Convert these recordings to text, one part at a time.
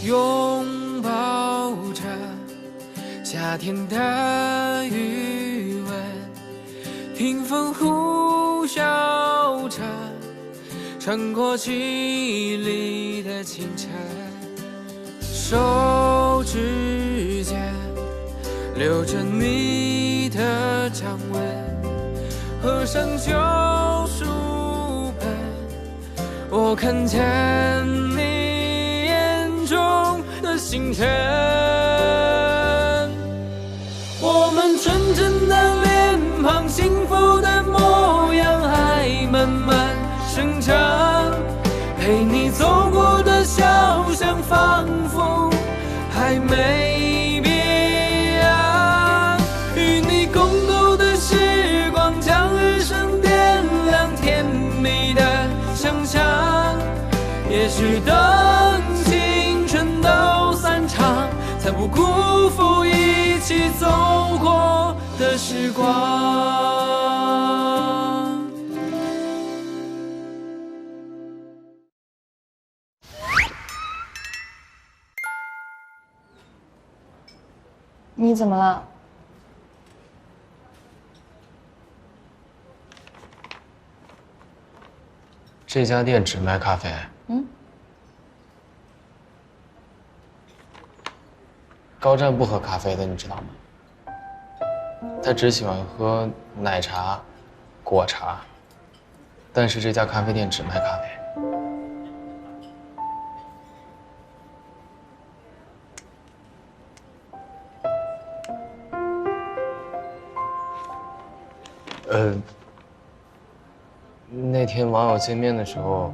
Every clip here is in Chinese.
拥抱着夏天的余温，听风呼啸着穿过记忆里的清晨，手指间留着你的掌纹，合上旧书本，我看见你眼中的心疼。我们纯真的脸庞，幸福的模样还慢慢生长，陪你走过的小巷仿佛还没变样，与你共度的时光将日升点亮，甜蜜的想象，也许等青春都散场，才不辜负一起走过的时光。你怎么了？这家店只卖咖啡。高湛不喝咖啡的，你知道吗？他只喜欢喝奶茶、果茶，但是这家咖啡店只卖咖啡。那天网友见面的时候，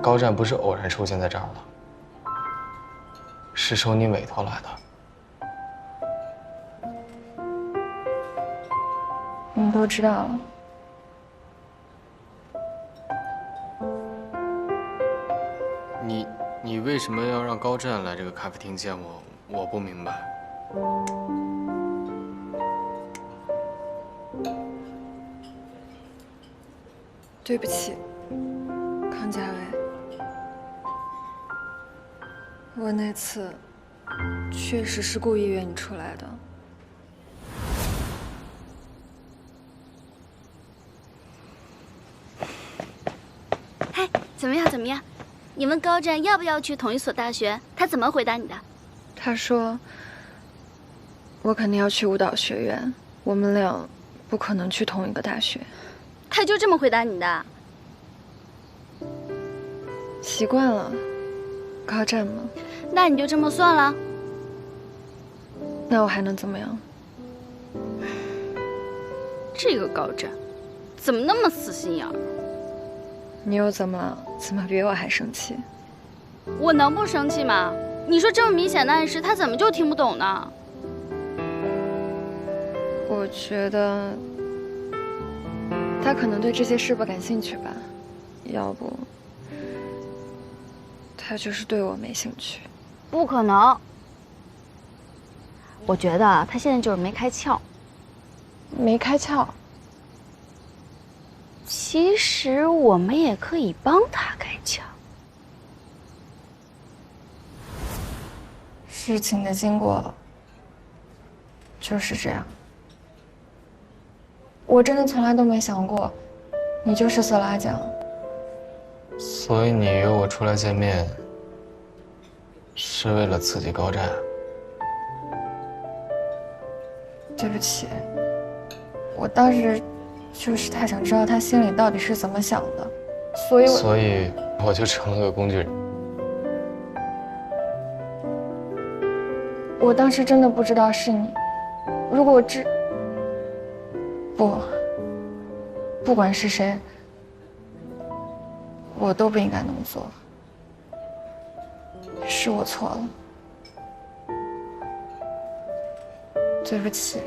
高湛不是偶然出现在这儿的，是受你委托来的。你们都知道了。你为什么要让高湛来这个咖啡厅见我？我不明白。对不起，康家伟，我那次确实是故意约你出来的。嗨，怎么样？怎么样？你问高湛要不要去同一所大学，他怎么回答你的？他说：“我肯定要去舞蹈学院，我们俩不可能去同一个大学。”他就这么回答你的？习惯了，高湛嘛。那你就这么算了？那我还能怎么样？这个高湛，怎么那么死心眼儿？你又怎么了？怎么比我还生气？我能不生气吗？你说这么明显的暗示，他怎么就听不懂呢？我觉得他可能对这些事不感兴趣吧，要不他就是对我没兴趣。不可能，我觉得他现在就是没开窍。没开窍。其实我们也可以帮他开窍。事情的经过就是这样。我真的从来都没想过，你就是色拉酱。所以你约我出来见面，是为了刺激高湛？对不起，我当时就是太想知道他心里到底是怎么想的，所以我就成了个工具人。我当时真的不知道是你。如果我不管是谁，我都不应该那么做。是我错了，对不起。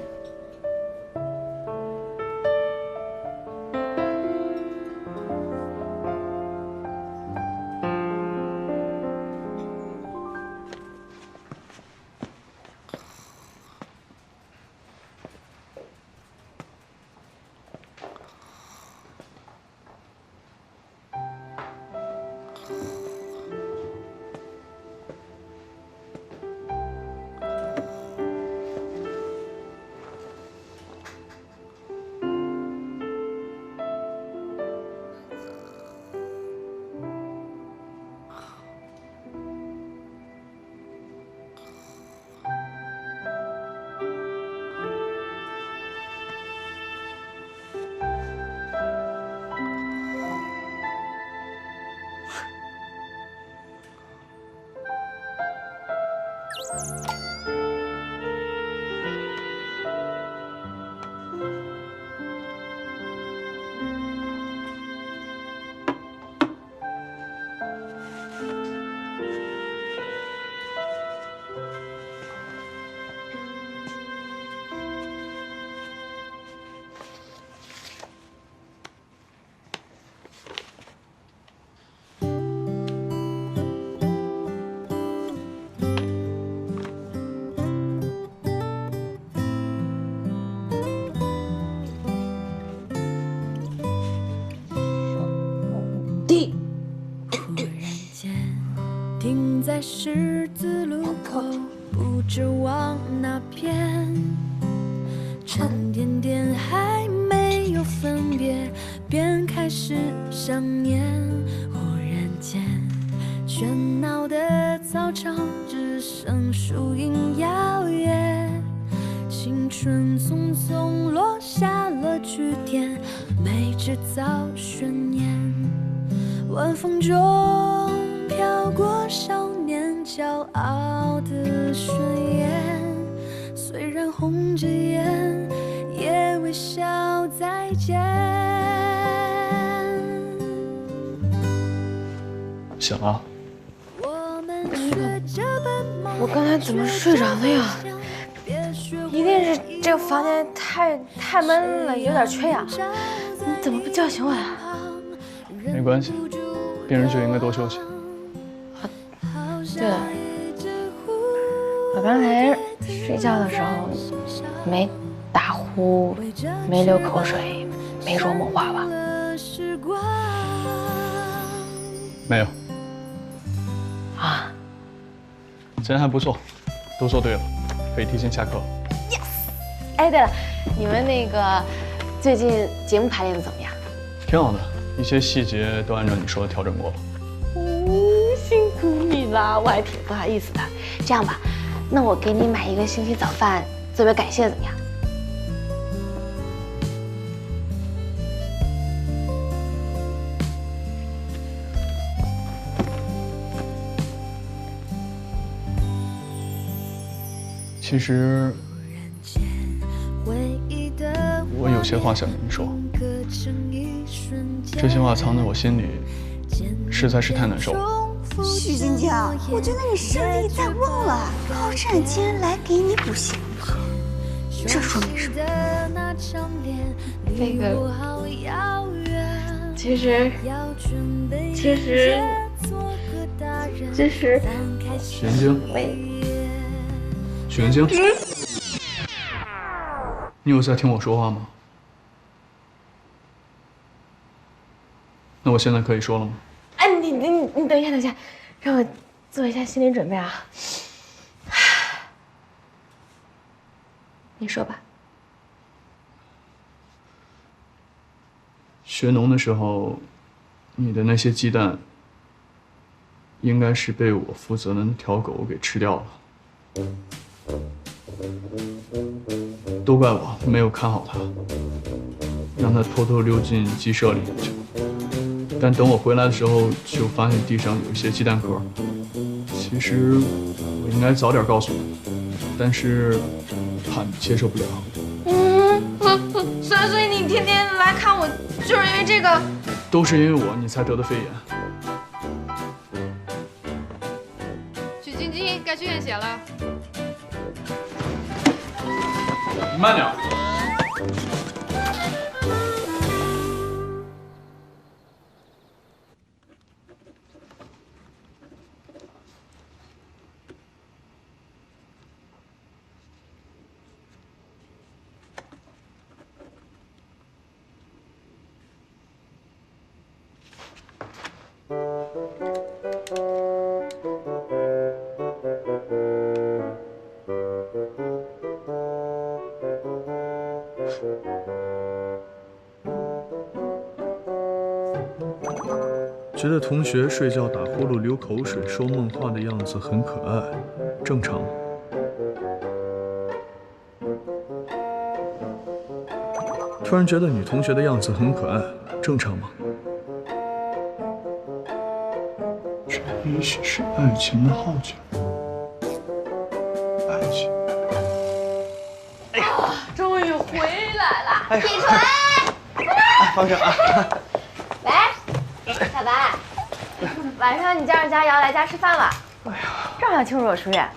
十字路口，不知往哪边。沉甸甸还没有分别，便开始想念。忽然间，喧闹的操场只剩树影摇曳，青春匆匆落下了句点，没制造悬念。晚风中飘过少年骄傲的宣言，虽然红着眼，也微笑再见。醒了？我刚才怎么睡着了呀？一定是这个房间太闷了，有点缺氧。你怎么不叫醒我呀？没关系，病人就应该多休息。对了，我刚才睡觉的时候没打呼，没流口水，没说梦话吧？没有。啊，今天还不错，都说对了，可以提前下课了。Yes。哎，对了，你们那个最近节目排练的怎么样？挺好的，一些细节都按照你说的调整过了。辛苦你了，我还挺不好意思的。这样吧，那我给你买一个星期早饭作为感谢，怎么样？其实，我有些话想跟你说，这些话藏在我心里，实在是太难受了。许晶晶，我觉得你胜利在望了，高湛竟然来给你补习课，这说明什么？那个，其实，许元晶，许元晶，你有在听我说话吗？那我现在可以说了吗？哎，你等一下，让我做一下心理准备啊。你说吧。学农的时候，你的那些鸡蛋，应该是被我负责的那条狗给吃掉了。都怪我没有看好它，让它偷偷溜进鸡舍里去。但等我回来的时候，就发现地上有一些鸡蛋壳。其实我应该早点告诉你，但是怕你接受不了。所以你天天来看我，就是因为这个？都是因为我，你才得的肺炎。许晶晶，该去验血了。你慢点。觉得同学睡觉打呼噜、流口水、说梦话的样子很可爱，正常吗？突然觉得女同学的样子很可爱，正常吗？这也许是爱情的号角。爱情。哎呀，终于回来了！哎、起床！方正啊。喂，小白，晚上你叫上佳瑶来家吃饭了。哎呀，正好庆祝我出院。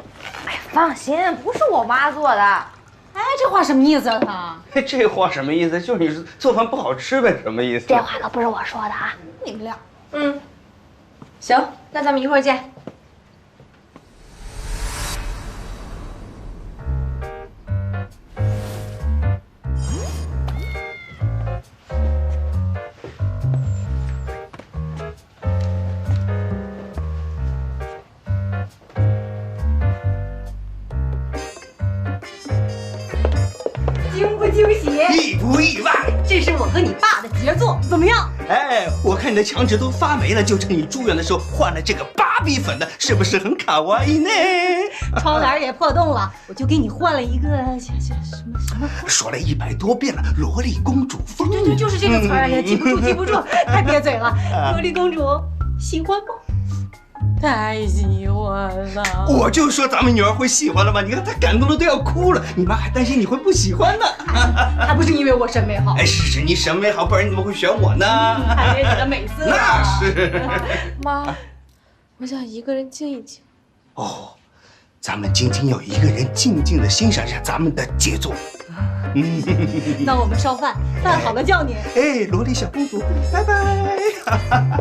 哎呀，放心，不是我妈做的。哎，这话什么意思啊？这话什么意思？就是你做饭不好吃呗，什么意思？这话可不是我说的啊。你们俩，行，那咱们一会儿见。惊喜，意不意外？这是我和你爸的杰作，怎么样？哎，我看你的墙纸都发霉了，就趁你住院的时候换了这个芭比粉的，是不是很卡哇伊呢？窗帘也破洞了，我就给你换了一个什么。说了100多遍了，萝莉公主风。对，就是这个词儿，哎呀，记不住，太憋嘴了。萝莉公主喜欢吗？太喜欢了！我就说咱们女儿会喜欢了嘛，你看她感动的都要哭了，你妈还担心你会不喜欢呢。还不是因为我审美好？哎，是你审美好，不然你怎么会选我呢？看见你的美色。那是。妈，我想一个人静一静。哦，咱们晶晶要一个人静静的欣赏一下咱们的杰作。那我们烧饭，饭好了叫你。哎，萝莉小公主，拜拜。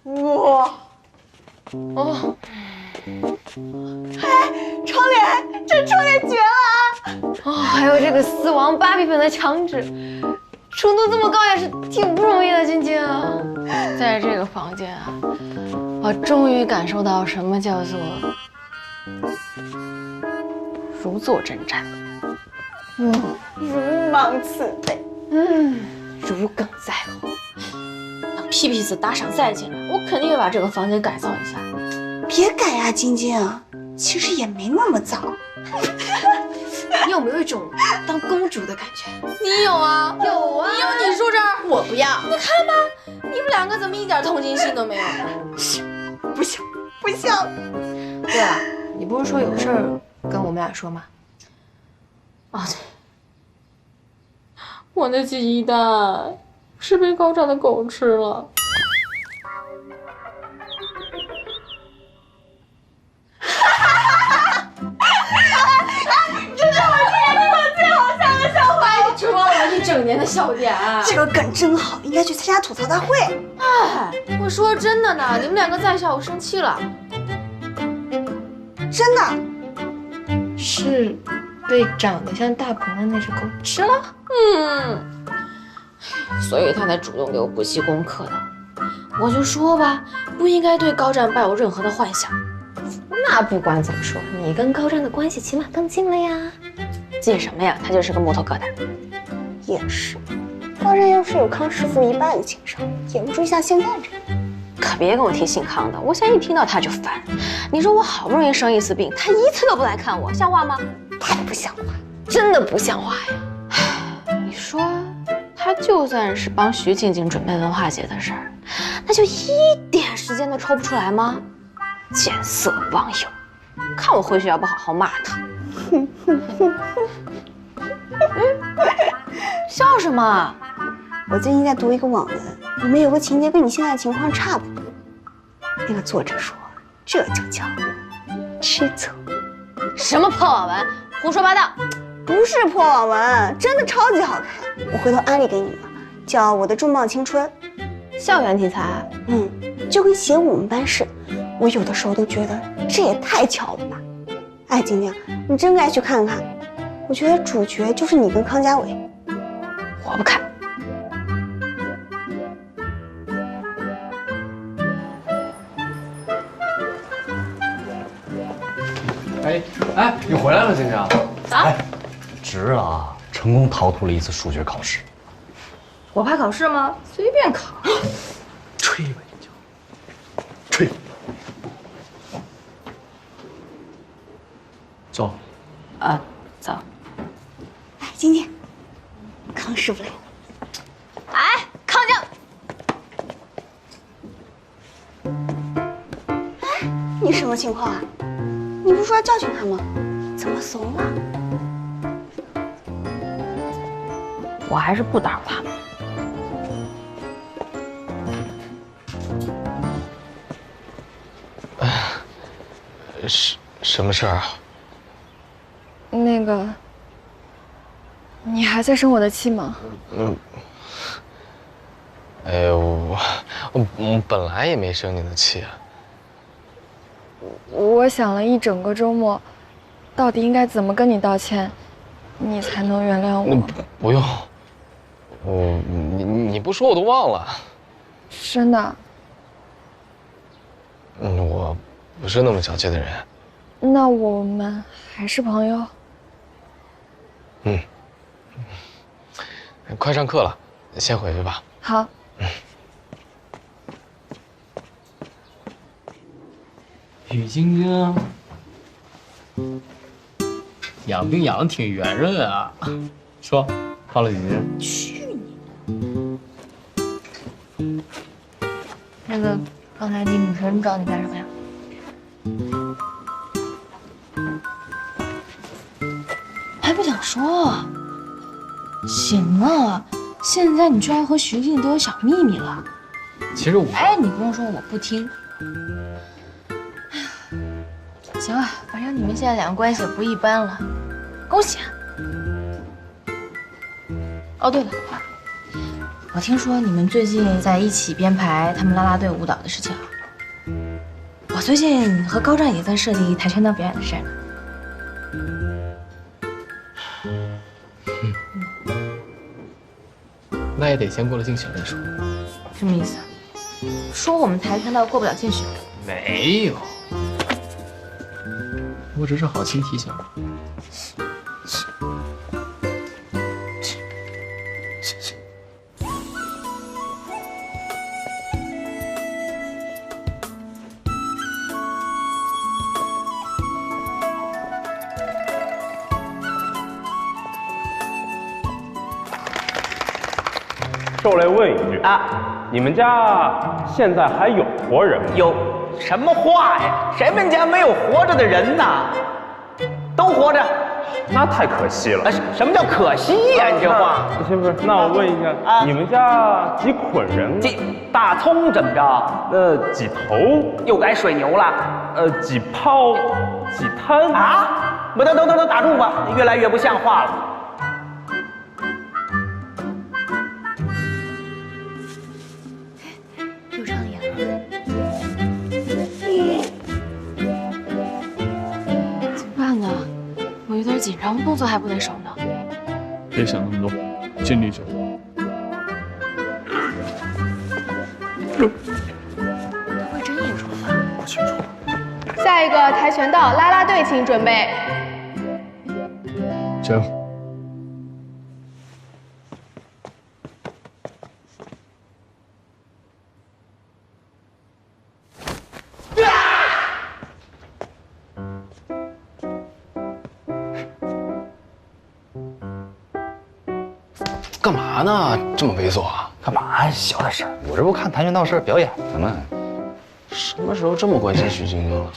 哇！哦，窗帘，这窗帘绝了！哦，还有这个死亡芭比粉的墙纸，纯度这么高也是挺不容易的，晶晶。在这个房间啊，我终于感受到什么叫做如坐针毡，如芒刺背，如鲠在喉。等屁屁子打赏再进来，我肯定会把这个房间改造一下。别改啊，晶晶，其实也没那么糟。你有没有一种当公主的感觉？你有啊，有啊。你住这儿，我不要。你看吧，你们两个怎么一点同情心都没有？不行，不行。对了，你不是说有事儿跟我们俩说吗？哦，对，我的鸡蛋是被高湛的狗吃了。这是我今年听过最好笑的笑话，你戳了我一整年的笑点。这个梗真好，应该去参加吐槽大会。哎，我说真的呢，你们两个在笑，我生气了。真的？是被长得像大鹏的那只狗吃了？所以他才主动给我补习功课的。我就说吧，不应该对高湛抱有任何的幻想。那不管怎么说，你跟高湛的关系起码更近了呀。近什么呀？他就是个木头疙瘩。也是，高湛要是有康师傅一半的情商，也不至于像现在这样。可别跟我提姓康的，我现在一听到他就烦。你说我好不容易生一次病，他一次都不来看我，像话吗？太不像话，真的不像话呀！你说他就算是帮徐静静准备文化节的事儿，那就一点时间都抽不出来吗？见色忘友，看我回去要不好好骂他。笑什么？我最近在读一个网文，里面有个情节跟你现在的情况差不多。那个作者说，这就叫吃醋。什么破网文，胡说八道！不是破网文，真的超级好看。我回头安利给你们，叫《我的重磅青春》，校园题材。就跟写我们班似的。我有的时候都觉得这也太巧了吧。哎，晶晶，你真该去看看。我觉得主角就是你跟康家伟。我不看。哎，你回来了，晶晶。啊？值了啊！成功逃脱了一次数学考试。我怕考试吗？随便考。吹吧你就，吹。走。走。哎，晶晶，康师傅来了。哎，康家。哎，你什么情况啊？你不是说要教训他吗？怎么怂了？我还是不打扰他们。什么事儿啊？那个，你还在生我的气吗？哎呦，我本来也没生你的气啊。我想了一整个周末，到底应该怎么跟你道歉，你才能原谅我？不用，你不说我都忘了。真的？我不是那么小气的人。那我们还是朋友？快上课了，先回去吧。好。许晶晶，养病养得挺圆润啊。说，花了几斤？去你！那个，刚才那女生找你干什么呀？还不想说？行了，现在你居然和徐静都有小秘密了。其实我……哎，你不用说，我不听。行了，反正你们现在两个关系也不一般了，恭喜啊！哦，对了，我听说你们最近在一起编排他们啦啦队舞蹈的事情啊。我最近和高湛也在设计跆拳道表演的事儿呢。那也得先过了竞选再说。什么意思啊？说我们跆拳道过不了竞选？没有。我只是好心提醒。受累问一句啊，你们家现在还有活人吗？有什么话呀？谁们家没有活着的人呐？都活着。那太可惜了。什么叫可惜呀？你这话。不是，那我问一下，你们家几捆人？大葱怎么着？几头？又改水牛了？几泡？几摊？啊！不，等，打住吧，越来越不像话了。又上演了。怎么办呢？我有点紧张，动作还不得手呢。别想那么多，尽力就好。不会真演出了吧？不清楚。下一个跆拳道啦啦队，请准备。加油！干嘛呢？这么猥琐啊？干嘛？小点声！我这不看跆拳道社表演的吗？什么时候这么关心许晶晶了？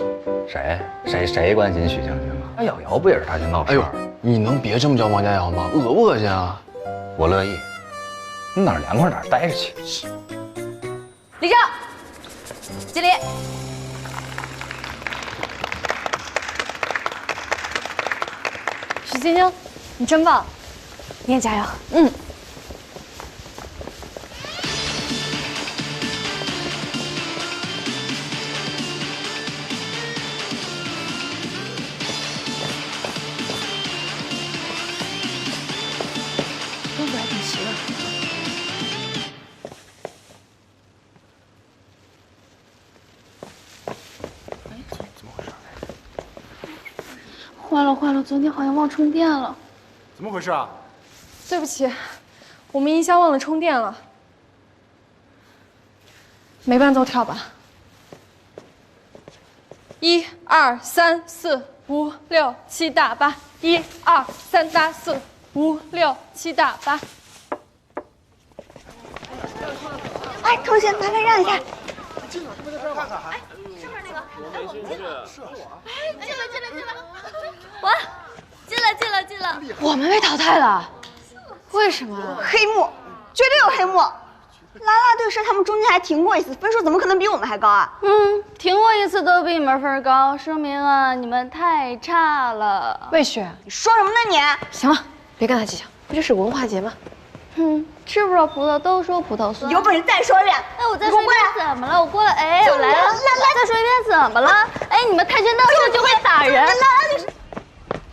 谁关心许晶晶啊？那瑶瑶不也是跆拳道社？哎呦，你能别这么叫王佳瑶吗？恶不恶心啊？我乐意。你哪儿凉快哪儿待着去。立正，敬礼。许晶晶，你真棒，你也加油。动作还挺齐的。坏了，昨天好像忘充电了。怎么回事啊？对不起，我们音箱忘了充电了。没伴奏跳吧？1、2、3、4、5、6、7、8。1、2、3、4、5、6、7、8。哎，同学，麻烦让一下。进来，快在这儿看看。哎，是不是那个？哎，我们进了。是我。哎，进了。哇，进了。我们被淘汰了，为什么？黑幕，绝对有黑幕。啦啦队社他们中间还停过一次，分数怎么可能比我们还高啊？停过一次都比你们分高，说明啊你们太差了。魏雪，你说什么呢你？行了，别跟他计较，不就是文化节吗？吃不着葡萄都说葡萄酸。有本事再说一遍！哎，我再说一遍怎么了？我过来，哎，我来了。再说一遍怎么了？哎，你们跆拳道社就会打人。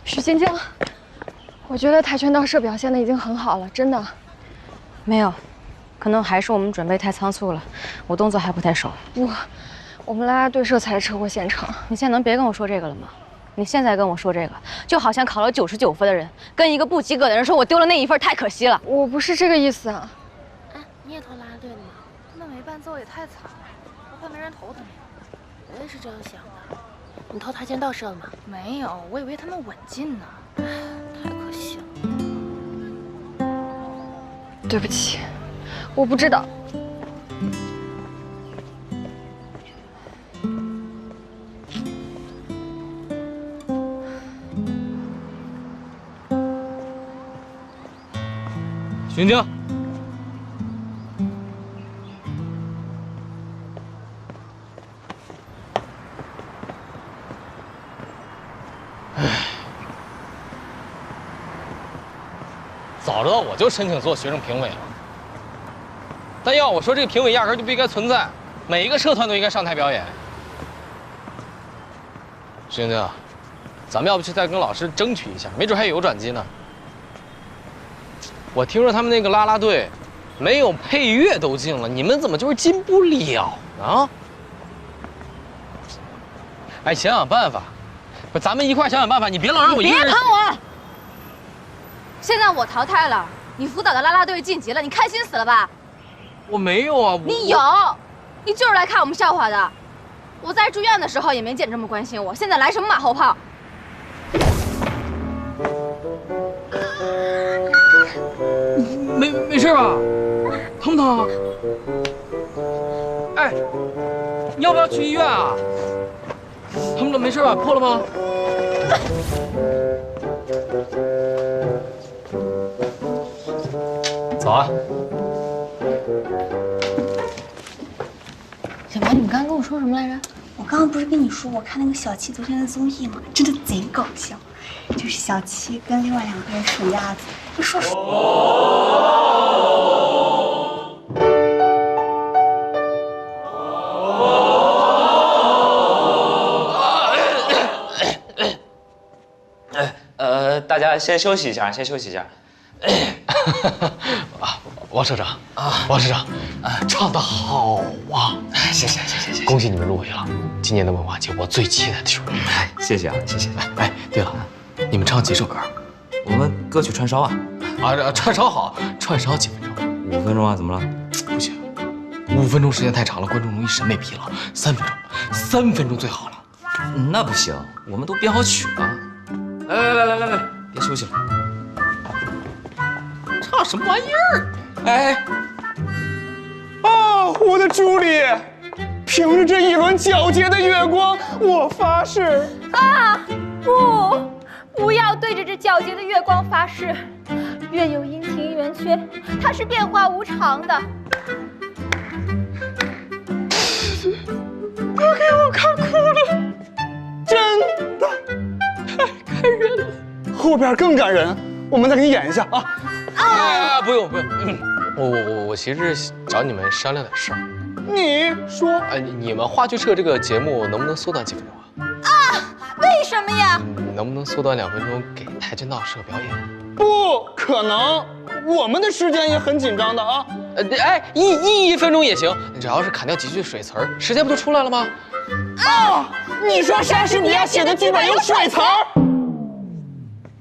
许晶晶，我觉得跆拳道社表现的已经很好了，真的。没有，可能还是我们准备太仓促了，我动作还不太熟。我们啦啦队这才是车祸现场。你现在能别跟我说这个了吗？你现在跟我说这个，就好像考了99分的人跟一个不及格的人说我丢了那1分，太可惜了。我不是这个意思啊。哎，你也投啦啦队的吗？那没伴奏也太惨了，我怕没人投他们。我也是这样想的。你投跆拳道社了吗？没有，我以为他们稳进呢。太可惜了。对不起，我不知道。徐晶，早知道我就申请做学生评委了。但要我说，这个评委压根就不应该存在，每一个社团都应该上台表演。徐晶，咱们要不去再跟老师争取一下，没准还有转机呢。我听说他们那个啦啦队，没有配乐都进了，你们怎么就是进不了呢？哎，想想办法，不，咱们一块想想办法，你别老让我一个人。别喷我！现在我淘汰了，你辅导的啦啦队晋级了，你开心死了吧？我没有啊，你有，你就是来看我们笑话的。我在住院的时候也没见这么关心我，现在来什么马后炮？没事吧？疼不疼啊？哎，你要不要去医院啊？疼了没事吧？破了吗？走啊！小白，你们刚刚跟我说什么来着？我刚刚不是跟你说我看那个小七昨天的综艺吗？真的贼搞笑，就是小七跟另外2个人数鸭子，就说大家先休息一下，先休息一下。王社长啊，王社长，唱得好啊！谢谢。恭喜你们入围了，今年的文化节我最期待的就是。谢谢啊，谢谢。哎，对了，你们唱几首歌？我们歌曲串烧啊。串烧好，串烧几分钟？5分钟啊？怎么了？不行，5分钟时间太长了，观众容易审美疲劳。3分钟，3分钟最好了。那不行，我们都编好曲了。来，别休息了。唱什么玩意儿？哎，啊，我的朱莉，凭着这一轮皎洁的月光，我发誓啊，不要对着这皎洁的月光发誓。月有阴晴圆缺，它是变化无常的。都给我看哭了，真的太感人了。后边更感人，我们再给你演一下啊！啊，不用，我其实是找你们商量点事儿。你说，你们话剧社这个节目能不能缩短几分钟啊？为什么呀？能不能缩短2分钟给跆拳道社表演？不可能，我们的时间也很紧张的啊。1分钟也行，只要是砍掉几句水词儿，时间不就出来了吗？啊！你说莎士比亚写的剧本有水词儿？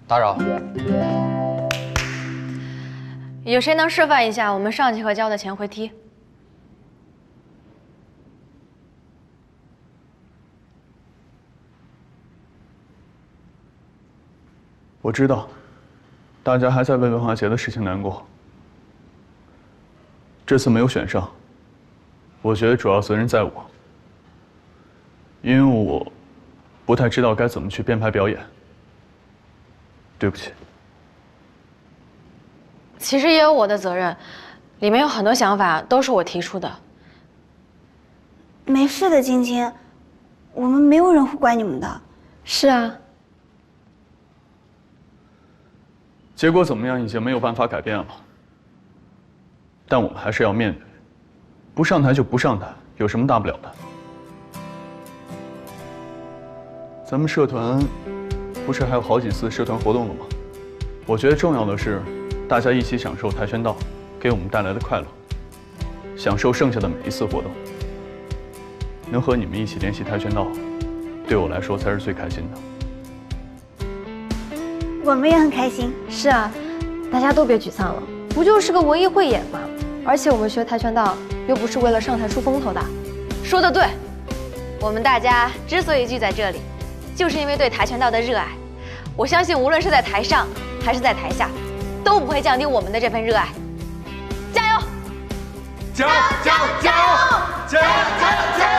打扰。有谁能示范一下我们上节课教的前回踢？我知道，大家还在为文化节的事情难过。这次没有选上，我觉得主要责任在我，因为我不太知道该怎么去编排表演。对不起。其实也有我的责任，里面有很多想法都是我提出的。没事的，晶晶，我们没有人会怪你们的。是啊。结果怎么样已经没有办法改变了，但我们还是要面对。不上台就不上台，有什么大不了的？咱们社团不是还有好几次社团活动了吗？我觉得重要的是，大家一起享受跆拳道给我们带来的快乐，享受剩下的每一次活动。能和你们一起练习跆拳道，对我来说才是最开心的。我们也很开心。是啊，大家都别沮丧了，不就是个文艺汇演吗？而且我们学跆拳道又不是为了上台出风头的。说得对，我们大家之所以聚在这里，就是因为对跆拳道的热爱。我相信，无论是在台上还是在台下，都不会降低我们的这份热爱。加油！加油！加油！加油！加油！加油！加油！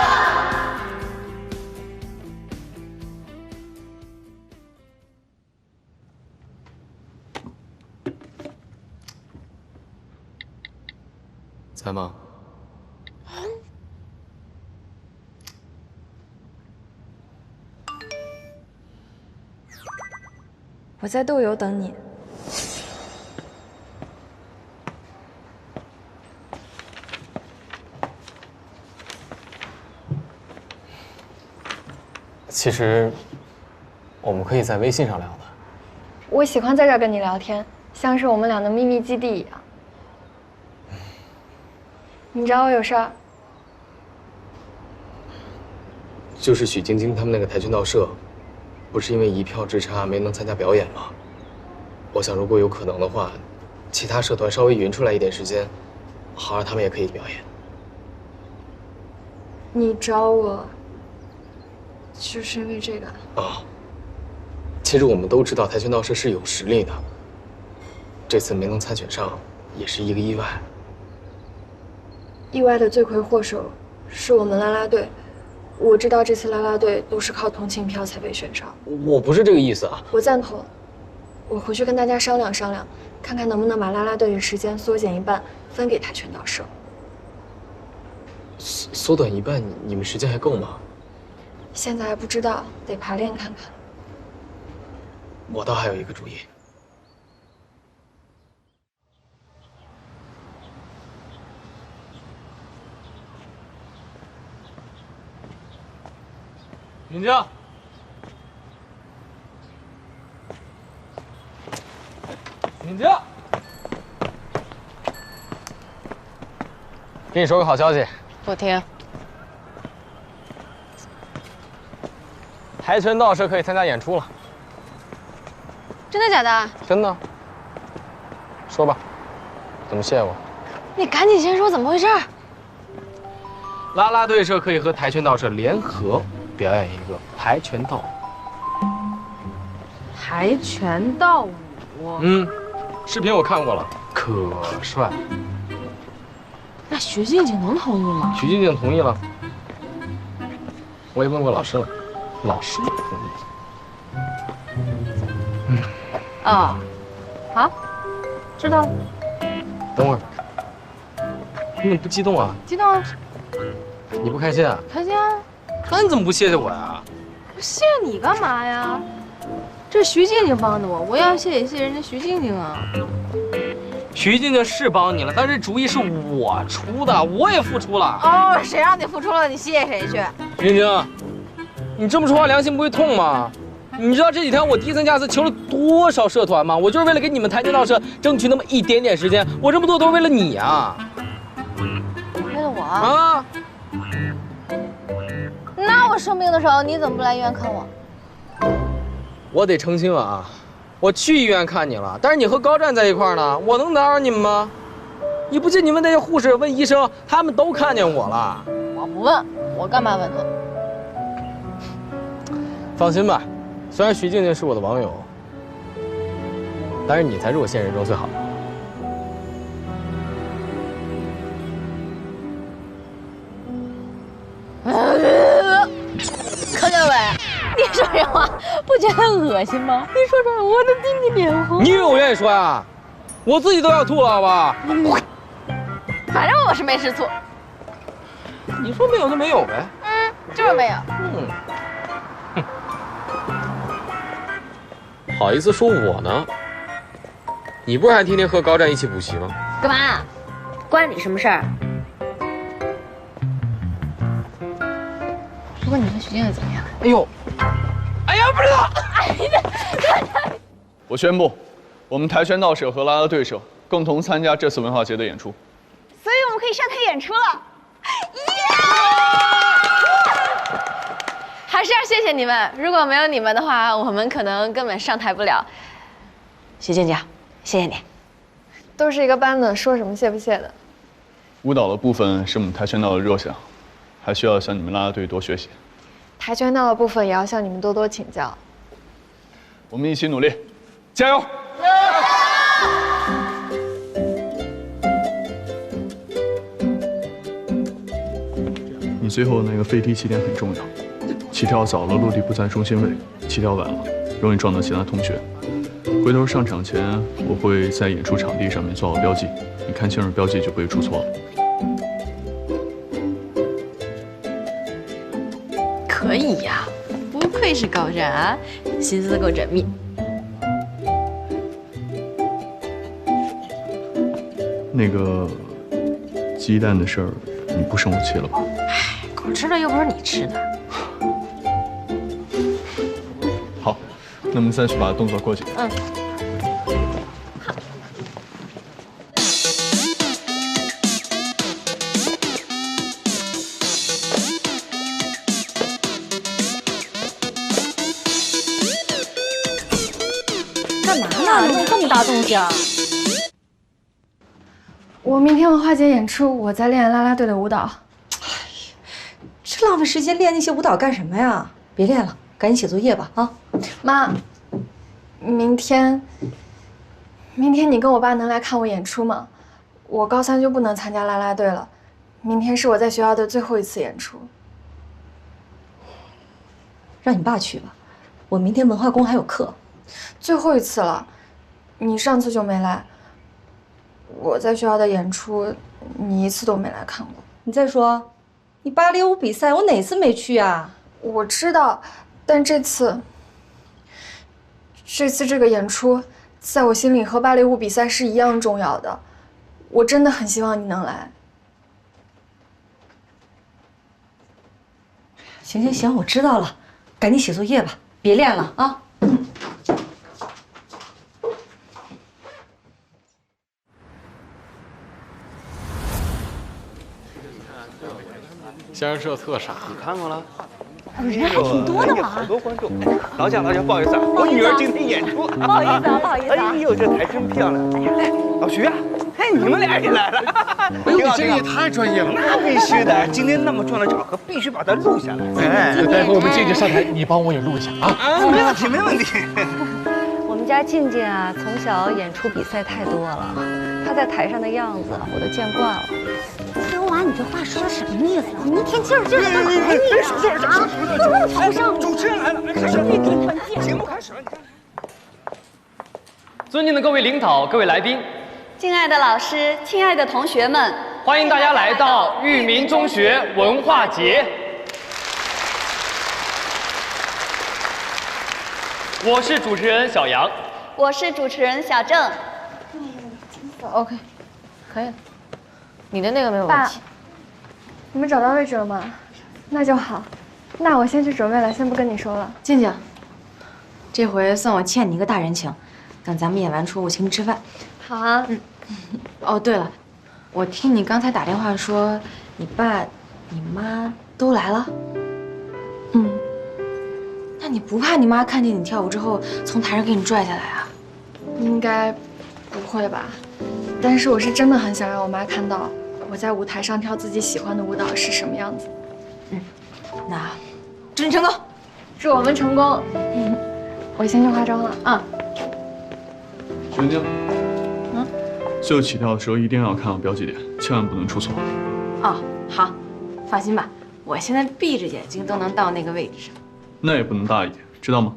在吗？我在豆油等你。其实，我们可以在微信上聊的。我喜欢在这儿跟你聊天，像是我们俩的秘密基地一样。你找我有事儿？就是许晶晶他们那个跆拳道社，不是因为一票之差没能参加表演吗？我想，如果有可能的话，其他社团稍微匀出来一点时间，好让他们也可以表演。你找我，就是因为这个啊？其实我们都知道跆拳道社是有实力的，这次没能参选上，也是一个意外。意外的罪魁祸首是我们啦啦队。我知道这次啦啦队都是靠同情票才被选上。我不是这个意思啊。我赞同。我回去跟大家商量商量，看看能不能把啦啦队的时间缩减一半，分给跆拳道社。缩短一半，你们时间还够吗？现在还不知道，得排练看看。我倒还有一个主意。云江，云江，跟你说个好消息，不听。跆拳道社可以参加演出了。真的假的？真的。说吧，怎么谢我？你赶紧先说怎么回事。啦啦队社可以和跆拳道社联合表演一个跆拳道舞。跆拳道舞？视频我看过了，可帅。那徐静静能同意吗？徐静静同意了，我也问过老师了，老师也同意。哦，好，知道了。等会儿，你怎么不激动啊？激动啊！你不开心啊？开心啊！那你怎么不谢谢我呀？我谢你干嘛呀？这徐静静帮的我，我要谢也谢人家徐静静啊。徐静静是帮你了，但是主意是我出的，我也付出了。哦，谁让你付出了？你谢谢谁去？徐静静，你这么说话良心不会痛吗？你知道这几天我低三下四求了多少社团吗？我就是为了给你们跆拳道社争取那么一点点时间，我这么做都是为了你啊。为了我啊？那我生病的时候你怎么不来医院看我？我得澄清啊，我去医院看你了，但是你和高湛在一块儿呢，我能打扰你们吗？你不信你问那些护士、问医生，他们都看见我了。我不问，我干嘛问他？放心吧，虽然徐静静是我的网友，但是你才是我现实中最好的。柯建伟，你说这话不觉得很恶心吗？你说出来我都替你脸红。你以为我愿意说呀？我自己都要吐了，好吧？反正我是没吃醋。你说没有就没有呗。就是没有。好意思说我呢？你不是还天天和高湛一起补习吗？干嘛？关你什么事儿？不过你和徐静静怎么样？哎呦，哎呀，不知道。我宣布，我们跆拳道社和啦啦队社共同参加这次文化节的演出。所以我们可以上台演出了。耶！还是要谢谢你们，如果没有你们的话，我们可能根本上台不了。徐静静，谢谢你。都是一个班的，说什么谢不谢的。舞蹈的部分是我们跆拳道的弱项，还需要向你们啦啦队多学习。跆拳道的部分也要向你们多多请教。我们一起努力，加油！你最后那个飞踢起点很重要，起跳早了，落地不在中心位；起跳晚了，容易撞到其他同学。回头上场前，我会在演出场地上面做好标记，你看清楚标记就不会出错了。可以呀，不愧是高湛啊，心思够缜密。那个鸡蛋的事儿，你不生我气了吧？唉，狗吃的又不是你吃的。好，那我们再去把动作过去。嗯。干嘛呢？弄这么大动静？我明天文化节演出，我在练啦啦队的舞蹈。这浪费时间练那些舞蹈干什么呀？别练了，赶紧写作业吧啊！妈，明天你跟我爸能来看我演出吗？我高3就不能参加啦啦队了，明天是我在学校的最后一次演出。让你爸去吧，我明天文化宫还有课。最后一次了，你上次就没来。我在学校的演出，你一次都没来看过。你再说，你芭蕾舞比赛我哪次没去啊？我知道，但这次这个演出，在我心里和芭蕾舞比赛是一样重要的。我真的很希望你能来。行，我知道了，赶紧写作业吧，别练了啊。相声社特傻，你看过了？人还挺多的嘛，好多观众。老蒋，不好意思啊，我女儿今天演出。不好意思啊，不好意思啊。哎呦，这台真漂亮！哎，老徐啊，哎，你们俩也来了。哎呦，这也太专业了。那必须的，今天那么重要的场合，必须把它录下来。哎，待会我们静静上台，你帮我也录一下啊。没问题，没问题。我们家静静啊，从小演出比赛太多了，她在台上的样子我都见惯了。天娃，你这话说的什么意思啊？你一天劲儿的干嘛呀？啊，都露头上。主持人来了，开始乐队团建。节目开始了，你看。尊敬的各位领导、各位来宾，敬爱的老师、亲爱的同学们，欢迎大家来到裕民中学文化节。我是主持人小杨，我是主持人小郑。OK， 可以了。你的那个没有问题。你们找到位置了吗？那就好。那我先去准备了，先不跟你说了。静静，这回算我欠你一个大人情，等咱们演完出，我请你吃饭。好啊。哦，对了，我听你刚才打电话说，你爸、你妈都来了。那你不怕你妈看见你跳舞之后从台上给你拽下来啊？应该不会吧？但是我是真的很想让我妈看到我在舞台上跳自己喜欢的舞蹈是什么样子。那祝你成功，祝我们成功。我先去化妆了啊。徐静，最后起跳的时候一定要看好标记点，千万不能出错。哦，好，放心吧，我现在闭着眼睛都能到那个位置上。那也不能大意，知道吗？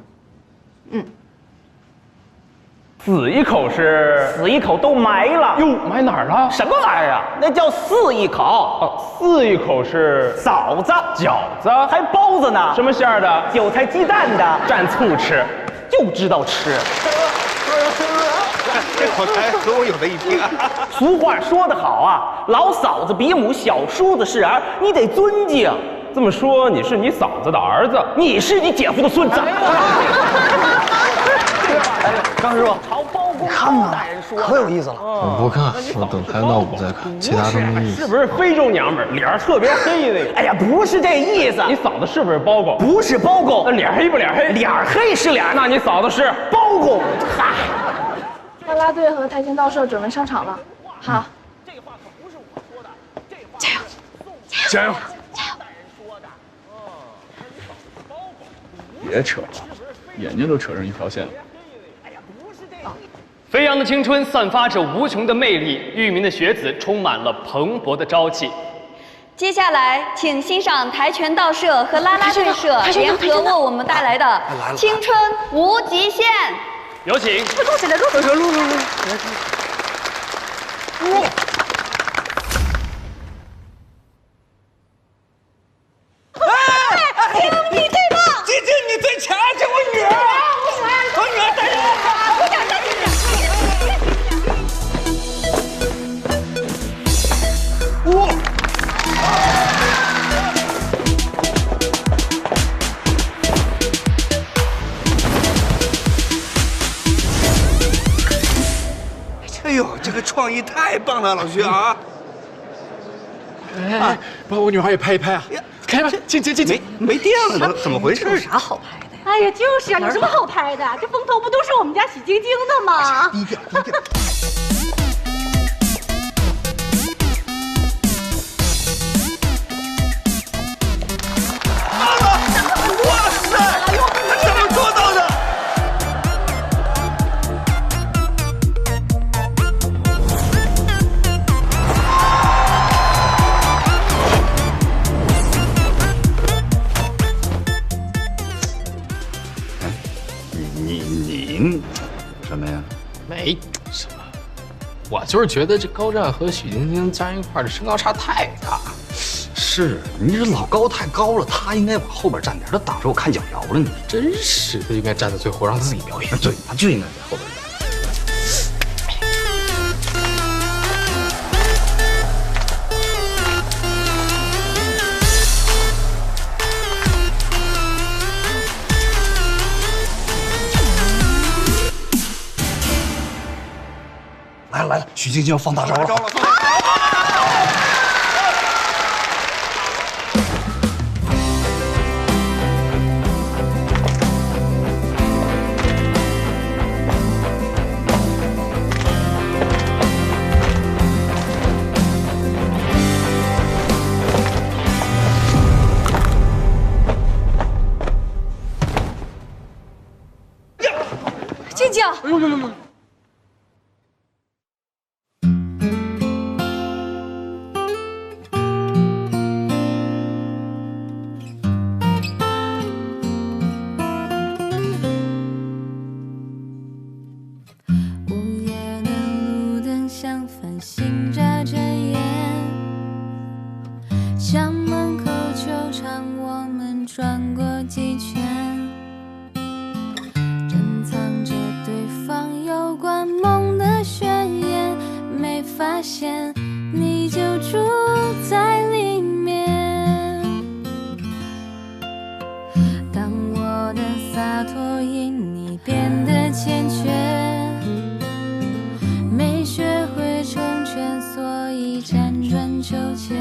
死一口是死一口都埋了。哟，埋哪儿了？什么玩意儿啊？那叫四一口。哦，四一口是嫂子、饺子，还包子呢。什么馅儿的？韭菜鸡蛋的，蘸醋吃，就知道吃。这口才和我有的一拼啊！俗话说得好啊，老嫂子比母，小叔子是儿，你得尊敬。这么说，你是你嫂子的儿子，你是你姐夫的孙子。张师傅，炒包看啊，可有意思了。我不看，我等跆拳道舞再看，其他都没意思。是不是非洲娘们儿，脸儿特别黑那个？哎呀，不是这意思。你嫂子是不是包公？不是包公。那脸黑不脸黑？脸黑是脸。那你嫂子是包公。嗨，啦啦队和跆拳道社准备上场了。好，这话可不是我说的，这话加油，加油！别扯了，眼睛都扯成一条线了。飞扬的青春散发着无穷的魅力，裕民的学子充满了蓬勃的朝气。接下来，请欣赏跆拳道社和啦啦队社联合为我们带来的《青春无极限》。有请。录起来，录起来，录。你最棒！姐姐，你最强！这我女儿，我女儿带着我，我想上去。哇！哎呦，这个创意太棒了，老徐啊！哎，把我女孩也拍一拍啊！开吧，进。没电了，怎么回事？有啥好拍的？哎呀，就是啊，有什么好拍的？这风头不都是我们家许晶晶的吗？低调。哇塞！他怎么做到的？您什么呀？没什么，我就是觉得这高湛和许晶晶站一块儿的身高差太大。是你这老高太高了，他应该往后边站点，他挡着我看脚摇了。你真是，他应该站在最后让自己表演。对，他就应该在后边站。来了，许晶晶要放大招了。静静，哎呦！向门口球场，我们转过几圈，珍藏着对方有关梦的宣言，没发现你就住在里面。当我的洒脱因你变得缱绻，没学会成全，所以辗转纠结。